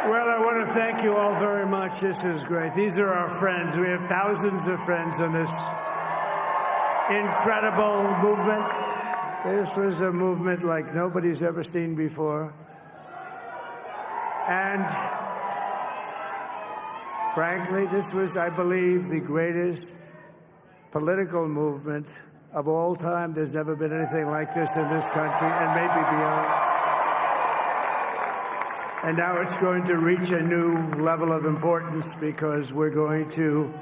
Well, I want to thank you all very much. This is great. These are our friends. We have thousands of friends on this incredible movement. This was a movement like nobody's ever seen before. And frankly, this was, I believe, the greatest political movement of all time. There's never been anything like this in this country, and maybe beyond. And now it's going to reach a new level of importance because we're going to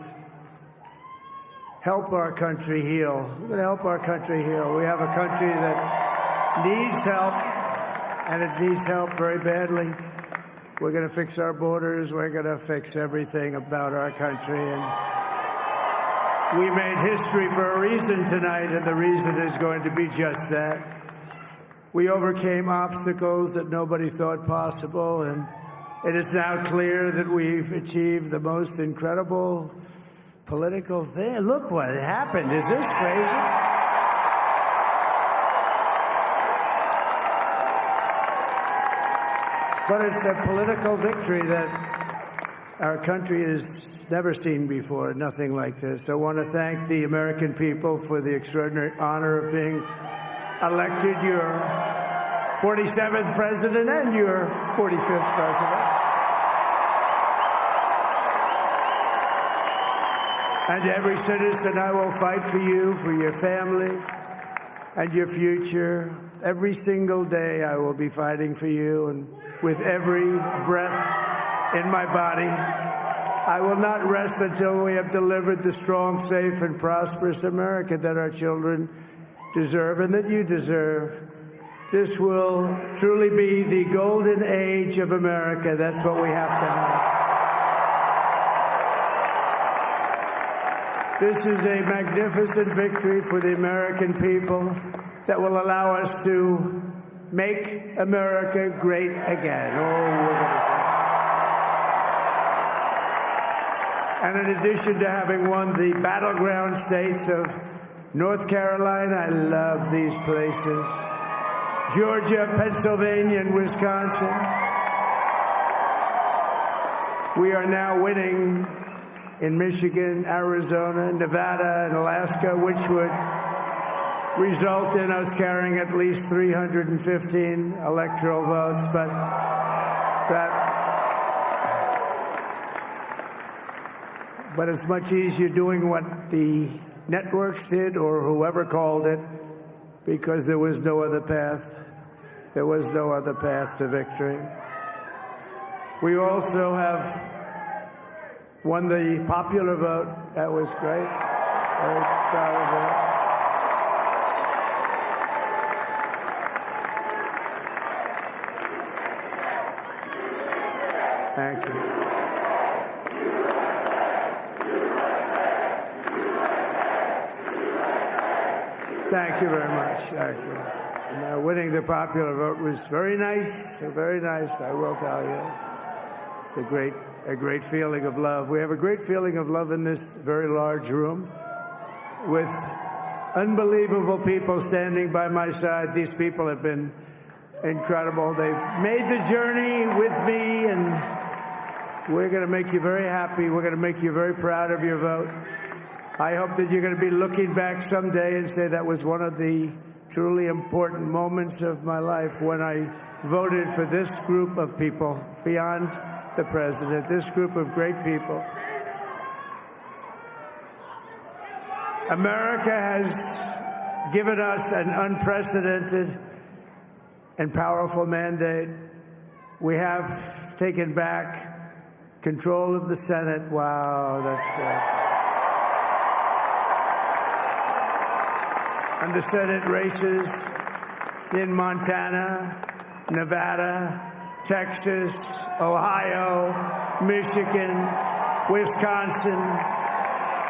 help our country heal. We're going to help our country heal. We have a country that needs help, and it needs help very badly. We're going to fix our borders. We're going to fix everything about our country. And we made history for a reason tonight, and the reason is going to be just that. We overcame obstacles that nobody thought possible, and it is now clear that we've achieved the most incredible political thing. Look what happened. Is this crazy? But it's a political victory that our country has never seen before, nothing like this. I want to thank the American people for the extraordinary honor of being elected your 47th president and your 45th president. And every citizen, I will fight for you, for your family, and your future. Every single day I will be fighting for you, and with every breath in my body, I will not rest until we have delivered the strong, safe, and prosperous America that our children deserve and that you deserve. This will truly be the golden age of America. That's what we have to have. This is a magnificent victory for the American people that will allow us to make America great again. And in addition to having won the battleground states of North Carolina, I love these places, Georgia, Pennsylvania, and Wisconsin. We are now winning in Michigan, Arizona, Nevada, and Alaska, which would result in us carrying at least 315 electoral votes. But it's much easier doing what the networks did or whoever called it, because there was no other path. There was no other path to victory. We also have won the popular vote. That was great. Very proud of that. Thank you. Thank you very much. Thank you. And, winning the popular vote was very nice, I will tell you. It's a great feeling of love. We have a great feeling of love in this very large room with unbelievable people standing by my side. These people have been incredible. They've made the journey with me, and we're going to make you very happy. We're going to make you very proud of your vote. I hope that you're going to be looking back someday and say that was one of the truly important moments of my life when I voted for this group of people beyond the president, this group of great people. America has given us an unprecedented and powerful mandate. We have taken back control of the Senate. Wow, that's good. And the Senate races in Montana, Nevada, Texas, Ohio, Michigan, Wisconsin,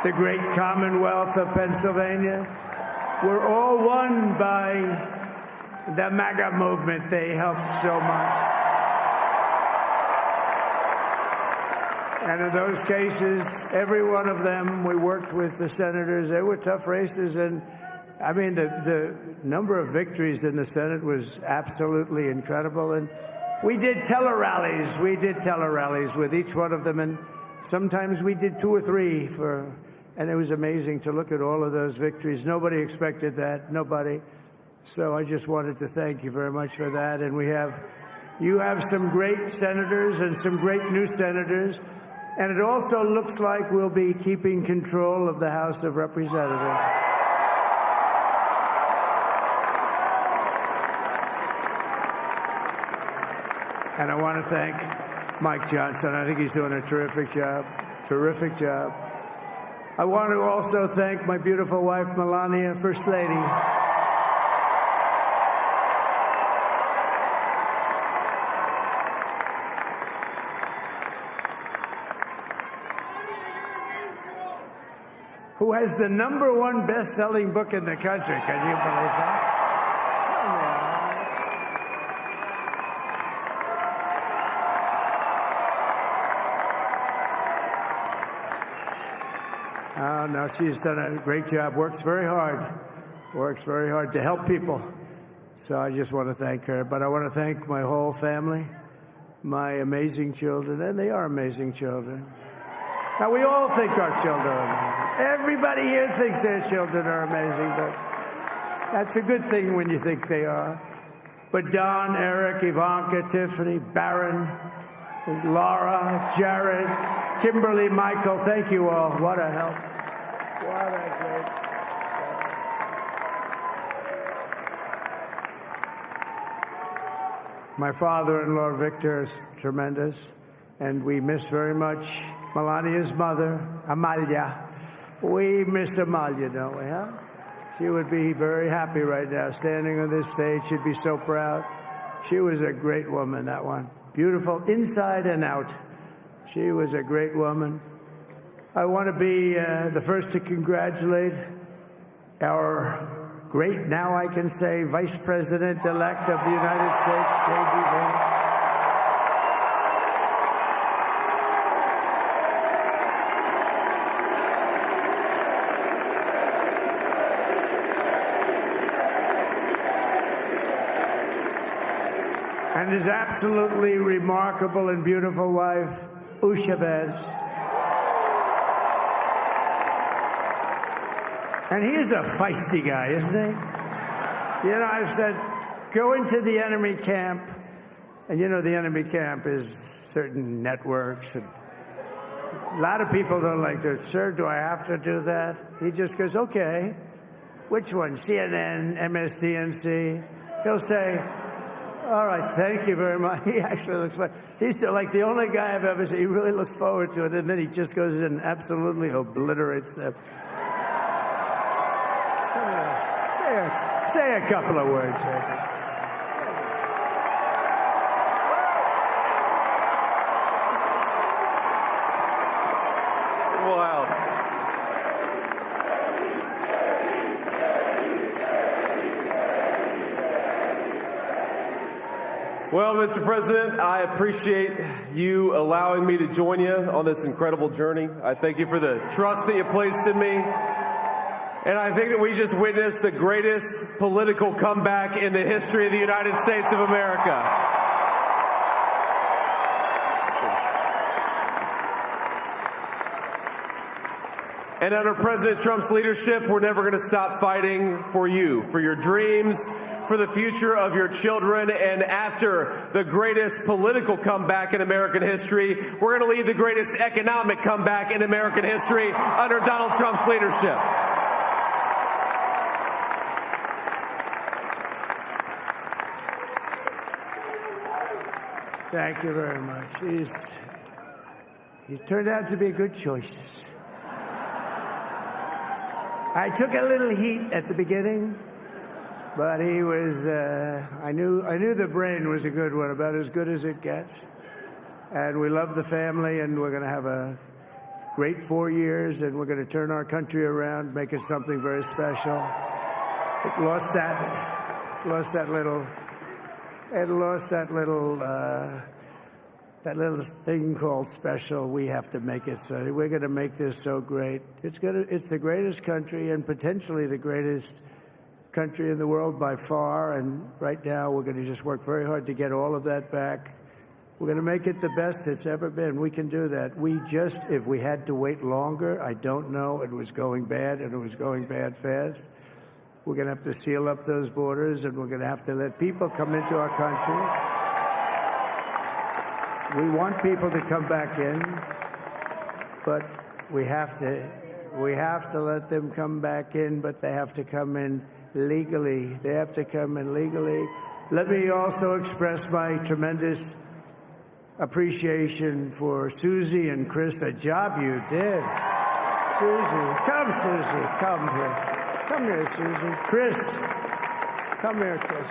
the great Commonwealth of Pennsylvania, were all won by the MAGA movement. They helped so much. And in those cases, every one of them, we worked with the senators. They were tough races, and I mean, the number of victories in the Senate was absolutely incredible. And We did tele-rallies. We did tele-rallies with each one of them, and sometimes we did 2 or 3 and it was amazing to look at all of those victories. Nobody expected that, nobody. So I just wanted to thank you very much for that. And you have some great senators and some great new senators. And it also looks like we'll be keeping control of the House of Representatives. And I want to thank Mike Johnson. I think he's doing a terrific job. Terrific job. I want to also thank my beautiful wife, Melania, First Lady. Who has the #1 best-selling book in the country. Can you believe that? Oh, no, she's done a great job. Works very hard to help people. So I just want to thank her. But I want to thank my whole family, my amazing children, and they are amazing children. Now, we all think our children are amazing. Everybody here thinks their children are amazing, but that's a good thing when you think they are. But Don, Eric, Ivanka, Tiffany, Barron, Laura, Jared, Kimberly, Michael, thank you all. What a help. What a great help. My father-in-law, Victor, is tremendous, and we miss very much Melania's mother, Amalia. We miss Amalia, don't we, huh? She would be very happy right now, standing on this stage. She'd be so proud. She was a great woman, that one. Beautiful inside and out. She was a great woman. I want to be the first to congratulate our great, now I can say, Vice President-elect of the United States, J.D. Vance. And his absolutely remarkable and beautiful wife, Usha Vance. And he's a feisty guy, isn't he? You know, I've said, go into the enemy camp. And you know, the enemy camp is certain networks. And a lot of people don't like to, sir, do I have to do that? He just goes, okay. Which one? CNN, MSDNC? He'll say, all right, thank you very much. He actually looks like, he's like the only guy I've ever seen. He really looks forward to it, and then he just goes in and absolutely obliterates them. Say a couple of words. Wow. Well, Mr. President, I appreciate you allowing me to join you on this incredible journey. I thank you for the trust that you placed in me. And I think that we just witnessed the greatest political comeback in the history of the United States of America. And under President Trump's leadership, we're never going to stop fighting for you, for your dreams, for the future of your children. And after the greatest political comeback in American history, we're going to lead the greatest economic comeback in American history under Donald Trump's leadership. Thank you very much. He's turned out to be a good choice. I took a little heat at the beginning, but he was, I knew the brain was a good one, about as good as it gets. And we love the family, and we're going to have a great 4 years, and we're going to turn our country around, make it something very special. It lost that little thing called special. We have to make it so. We're going to make this so great. It's the greatest country and potentially the greatest country in the world by far. And right now we're going to just work very hard to get all of that back. We're going to make it the best it's ever been. We can do that. If we had to wait longer, I don't know. It was going bad, and it was going bad fast. We're going to have to seal up those borders, and we're going to have to let people come into our country. We want people to come back in, but we have to let them come back in, but they have to come in legally. They have to come in legally. Let me also express my tremendous appreciation for Susie and Chris, the job you did. Susie, come here. Come here, Susie. Chris, come here, Chris.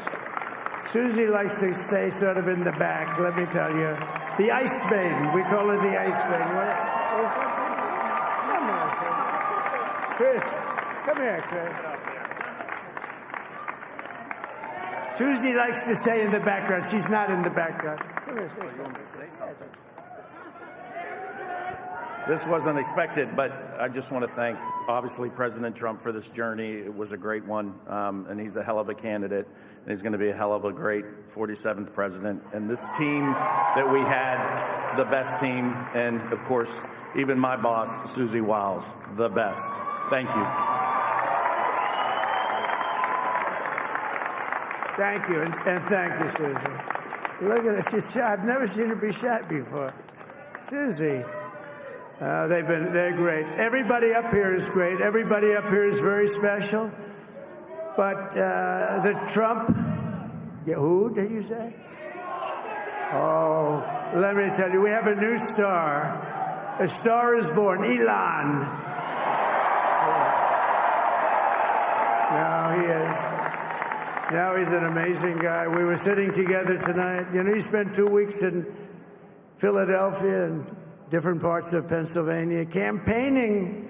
Susie likes to stay sort of in the back, let me tell you. The Ice Maiden, we call her the Ice Maiden. Come here, Chris. Come here, Chris. Susie likes to stay in the background. She's not in the background. Come here, say something. This wasn't expected, but I just want to thank, obviously, President Trump for this journey. It was a great one, and he's a hell of a candidate, and he's going to be a hell of a great 47th president. And this team that we had, the best team, and, of course, even my boss, Susie Wiles, the best. Thank you. Thank you, and thank you, Susie. Look at her. She's shot. I've never seen her be shot before. Susie. They're great. Everybody up here is great. Everybody up here is very special. But the Trump, who did you say? Oh, let me tell you, we have a new star. A star is born, Elon. Now he is. Now he's an amazing guy. We were sitting together tonight. You know, he spent 2 weeks in Philadelphia and different parts of Pennsylvania, campaigning.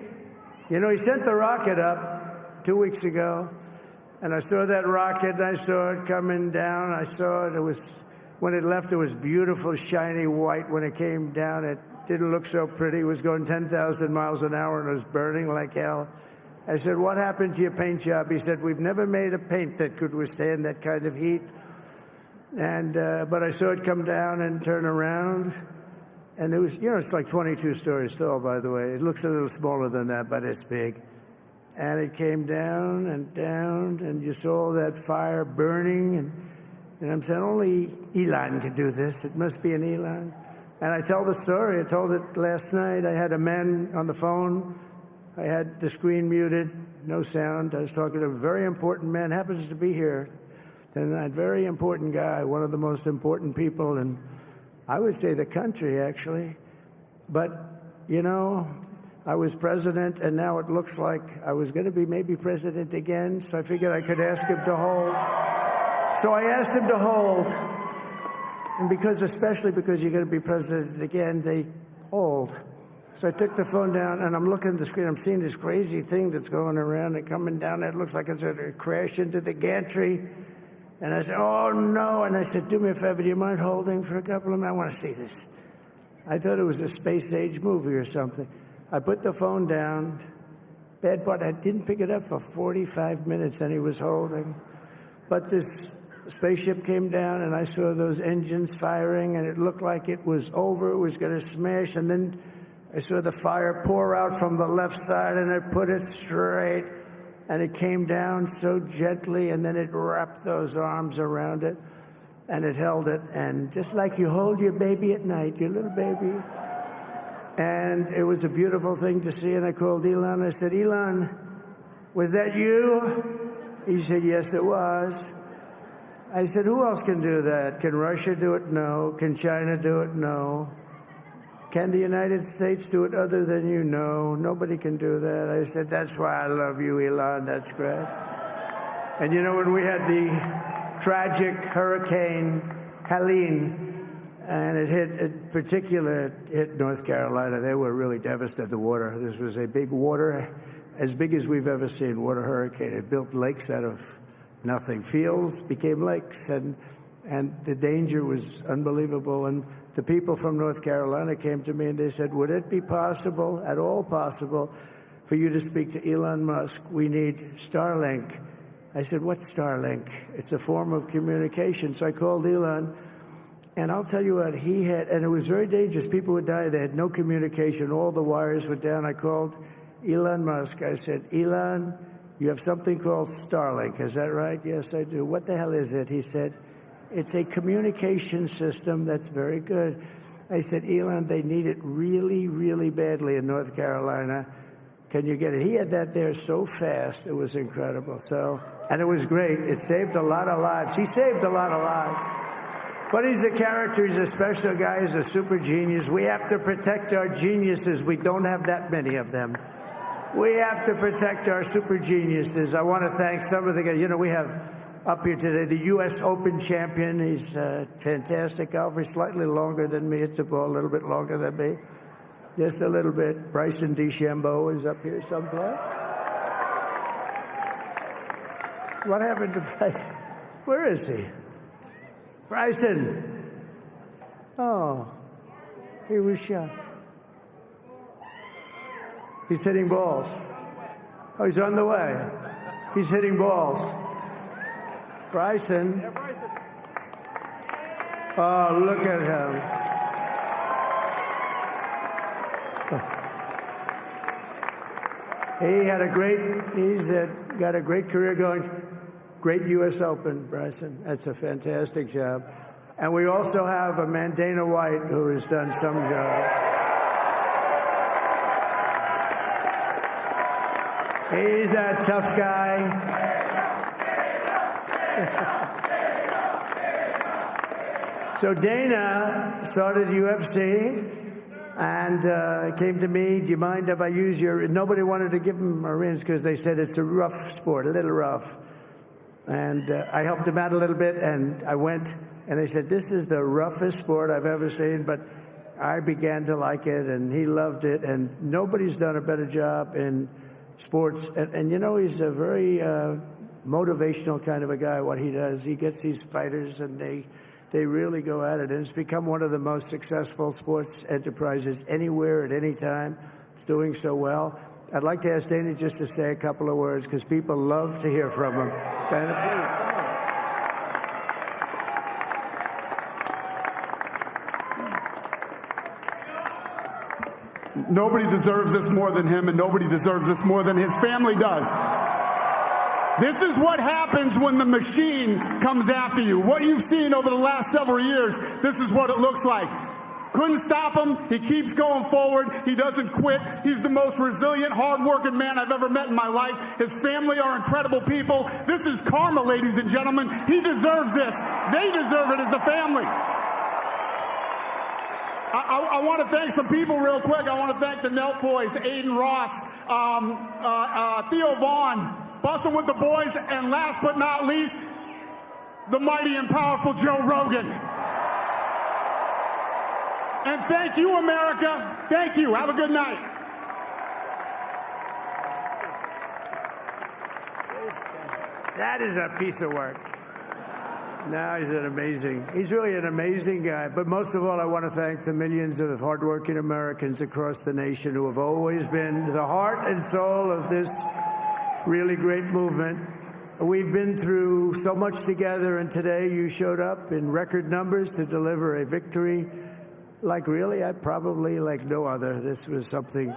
You know, he sent the rocket up 2 weeks ago, and I saw that rocket, and I saw it coming down. I saw it. When it left, it was beautiful, shiny white. When it came down, it didn't look so pretty. It was going 10,000 miles an hour, and it was burning like hell. I said, what happened to your paint job? He said, we've never made a paint that could withstand that kind of heat. And but I saw it come down and turn around. And it was, you know, it's like 22 stories tall, by the way. It looks a little smaller than that, but it's big. And it came down, and you saw that fire burning. And I'm saying, only Elon could do this. It must be an Elon. And I tell the story. I told it last night. I had a man on the phone. I had the screen muted, no sound. I was talking to a very important man, happens to be here. And that very important guy, one of the most important people in, I would say, the country, actually. But, you know, I was president, and now it looks like I was going to be maybe president again, so I figured I could ask him to hold. So I asked him to hold. And especially because you're going to be president again, they hold. So I took the phone down, and I'm looking at the screen. I'm seeing this crazy thing that's going around and coming down. It looks like it's going to crash into the gantry. And I said, oh, no. And I said, do me a favor, do you mind holding for a couple of minutes? I want to see this. I thought it was a space-age movie or something. I put the phone down. Bad part, I didn't pick it up for 45 minutes, and he was holding. But this spaceship came down, and I saw those engines firing, and it looked like it was over. It was going to smash. And then I saw the fire pour out from the left side, and I put it straight. And it came down so gently, and then it wrapped those arms around it, and it held it. And just like you hold your baby at night, your little baby. And it was a beautiful thing to see. And I called Elon. I said, Elon, was that you? He said, yes, it was. I said, who else can do that? Can Russia do it? No. Can China do it? No. Can the United States do it other than you? No, nobody can do that. I said, that's why I love you, Elon. That's great. And you know, when we had the tragic Hurricane Helene, and it hit North Carolina, they were really devastated, the water. This was a big water, as big as we've ever seen, water hurricane. It built lakes out of nothing. Fields became lakes, and the danger was unbelievable. And the people from North Carolina came to me and they said, would it be possible, at all possible, for you to speak to Elon Musk? We need Starlink. I said, what's Starlink? It's a form of communication. So I called Elon, And I'll tell you what, he had, and it was very dangerous. People would die. They had no communication. All the wires were down. I called Elon Musk. I said, Elon, you have something called Starlink. Is that right? Yes, I do. What the hell is it? He said, it's a communication system that's very good. I said, Elon, they need it really, really badly in North Carolina. Can you get it? He had that there so fast. It was incredible. So, and it was great. It saved a lot of lives. He saved a lot of lives. But he's a character. He's a special guy. He's a super genius. We have to protect our geniuses. We don't have that many of them. We have to protect our super geniuses. I want to thank some of the guys. You know, we have up here today the U.S. Open champion. He's a fantastic golfer. He's slightly longer than me. It's a ball a little bit longer than me. Just a little bit. Bryson DeChambeau is up here someplace. What happened to Bryson? Where is he? Bryson. Oh, he was shot. He's hitting balls. Oh, he's on the way. He's hitting balls. Bryson. Oh, look at him. He's got a great career going. Great U.S. Open, Bryson. That's a fantastic job. And we also have a man, Dana White, who has done some job. He's a tough guy. So Dana started UFC and came to me, do you mind if I use your... Nobody wanted to give him a rinse because they said it's a rough sport, a little rough. And I helped him out a little bit, and I went, and they said, this is the roughest sport I've ever seen, but I began to like it, and he loved it, and nobody's done a better job in sports. And you know, he's a very motivational kind of a guy, what he does. He gets these fighters, and they really go at it, and it's become one of the most successful sports enterprises anywhere at any time. It's doing so well. I'd like to ask Dana just to say a couple of words, because people love to hear from him. Dana, please. Nobody deserves this more than him, and nobody deserves this more than his family does. This is what happens when the machine comes after you. What you've seen over the last several years, this is what it looks like. Couldn't stop him. He keeps going forward. He doesn't quit. He's the most resilient, hard-working man I've ever met in my life. His family are incredible people. This is karma, ladies and gentlemen. He deserves this. They deserve it as a family. I want to thank some people real quick. I want to thank the Nelk boys, Aiden Ross, Theo Vaughn, busting with the boys, and last but not least, the mighty and powerful Joe Rogan. And thank you, America. Thank you. Have a good night. That is a piece of work. No, he's really an amazing guy. But most of all, I want to thank the millions of hardworking Americans across the nation who have always been the heart and soul of this really great movement. We've been through so much together, and today you showed up in record numbers to deliver a victory like like no other. This was something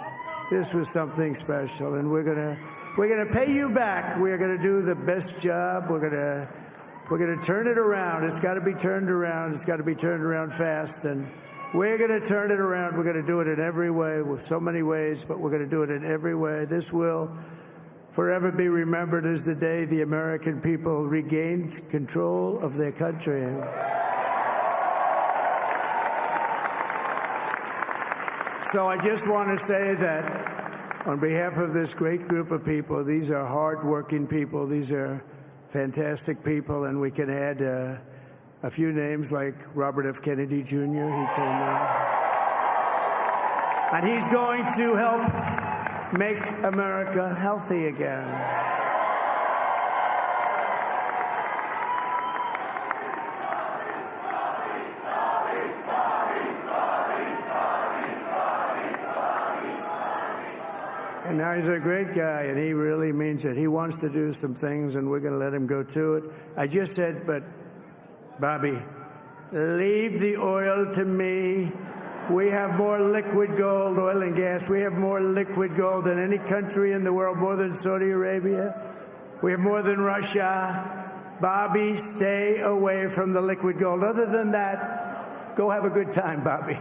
special, and we're gonna pay you back. We're gonna do the best job. We're gonna turn it around. It's got to be turned around. It's got to be turned around fast, and we're gonna turn it around. We're gonna do it in every way, with so many ways, but we're gonna do it in every way. This will forever be remembered as the day the American people regained control of their country. So I just want to say that on behalf of this great group of people, these are hard-working people. These are fantastic people, and we can add a few names like Robert F. Kennedy Jr. He came in. And he's going to help make America healthy again. And now he's a great guy, and he really means it. He wants to do some things, and we're going to let him go to it. I just said, but Bobby, Leave the oil to me. We have more liquid gold, oil and gas. We have more liquid gold than any country in the world, more than Saudi Arabia. We have more than Russia. Bobby, stay away from the liquid gold. Other than that, go have a good time, Bobby.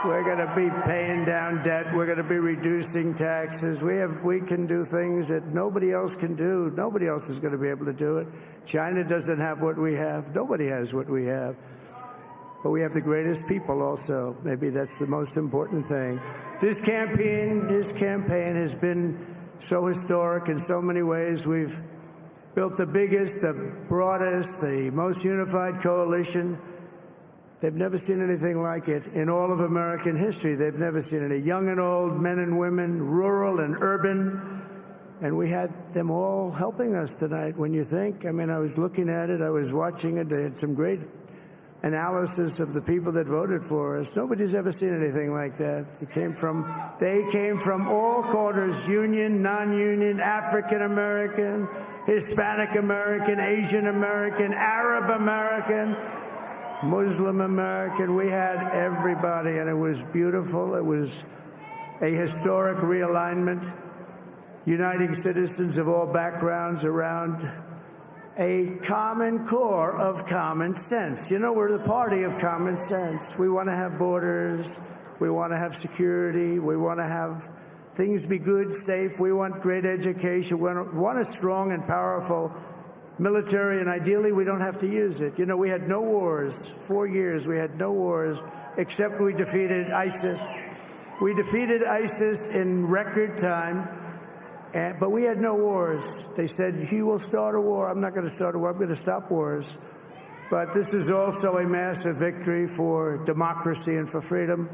We're going to be paying down debt. We're going to be reducing taxes. We can do things that nobody else can do. Nobody else is going to be able to do it. China doesn't have what we have. Nobody has what we have. But we have the greatest people also. Maybe that's the most important thing. This campaign has been so historic in so many ways. We've built the biggest, the broadest, the most unified coalition. They've never seen anything like it in all of American history. They've never seen it. Young and old, men and women, rural and urban. And we had them all helping us tonight. When you think, I mean, I was looking at it, I was watching it. They had some great analysis of the people that voted for us. Nobody's ever seen anything like that. They came from all corners, union, non-union, African American, Hispanic American, Asian American, Arab American, Muslim American. We had everybody, and it was beautiful. It was a historic realignment, uniting citizens of all backgrounds around a common core of common sense. You know, we're the party of common sense. We want to have borders. We want to have security. We want to have things be good, safe. We want great education. We want a strong and powerful military, and ideally we don't have to use it. You know, we had no wars. 4 years we had no wars, except we defeated ISIS. We defeated ISIS in record time, but we had no wars. They said, he will start a war. I'm not going to start a war. I'm going to stop wars. But this is also a massive victory for democracy and for freedom.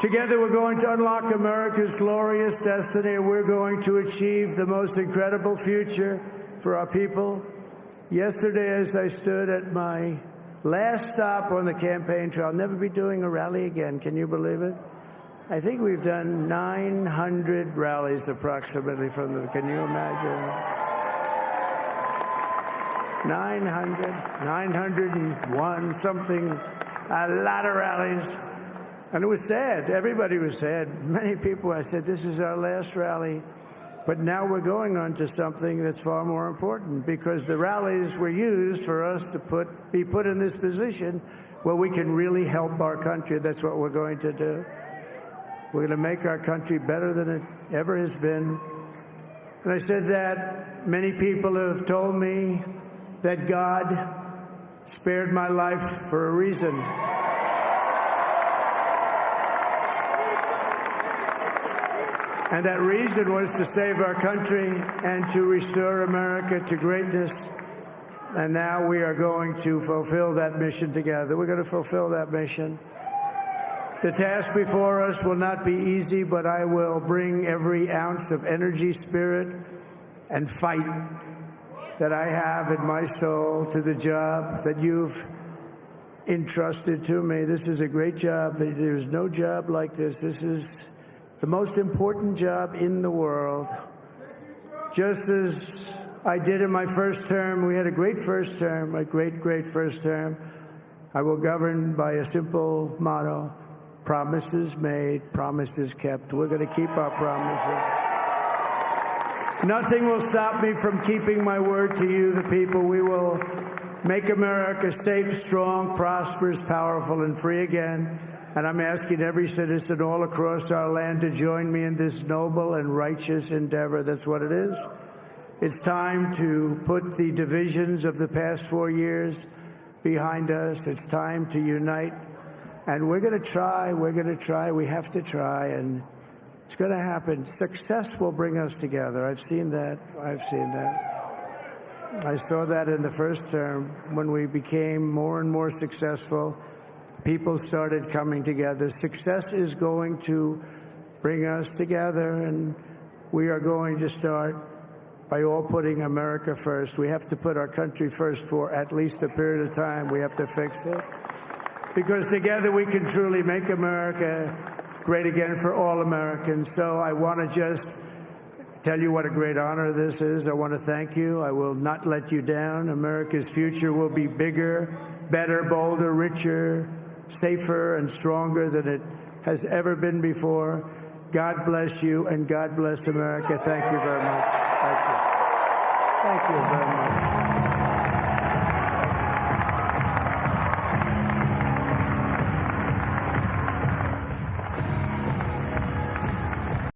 Together we're going to unlock America's glorious destiny, and we're going to achieve the most incredible future for our people. Yesterday, as I stood at my last stop on the campaign trail, I'll never be doing a rally again. Can you believe it? I think we've done 900 rallies approximately from them. Can you imagine? 901, something, a lot of rallies. And it was sad. Everybody was sad. Many people, I said, this is our last rally. But now we're going on to something that's far more important, because the rallies were used for us to be put in this position where we can really help our country. That's what we're going to do. We're going to make our country better than it ever has been. And I said that many people have told me that God spared my life for a reason. And that reason was to save our country and to restore America to greatness. And now we are going to fulfill that mission together. We're going to fulfill that mission. The task before us will not be easy, but I will bring every ounce of energy, spirit, and fight that I have in my soul to the job that you've entrusted to me. This is a great job. There's no job like this. This is the most important job in the world. Just as I did in my first term, we had a great first term, a great first term. I will govern by a simple motto: promises made, promises kept. We're going to keep our promises. Nothing will stop me from keeping my word to you, the people. We will make America safe, strong, prosperous, powerful, and free again. And I'm asking every citizen all across our land to join me in this noble and righteous endeavor. That's what it is. It's time to put the divisions of the past 4 years behind us. It's time to unite. And we're going to try. We have to try. And it's going to happen. Success will bring us together. I've seen that. I saw that in the first term. When we became more and more successful, people started coming together. Success is going to bring us together, and we are going to start by all putting America first. We have to put our country first for at least a period of time. We have to fix it, because together we can truly make America great again for all Americans. So I want to just tell you what a great honor this is. I want to thank you. I will not let you down. America's future will be bigger, better, bolder, richer, safer, and stronger than it has ever been before. God bless you, and God bless America. Thank you very much. Thank you. Thank you very much.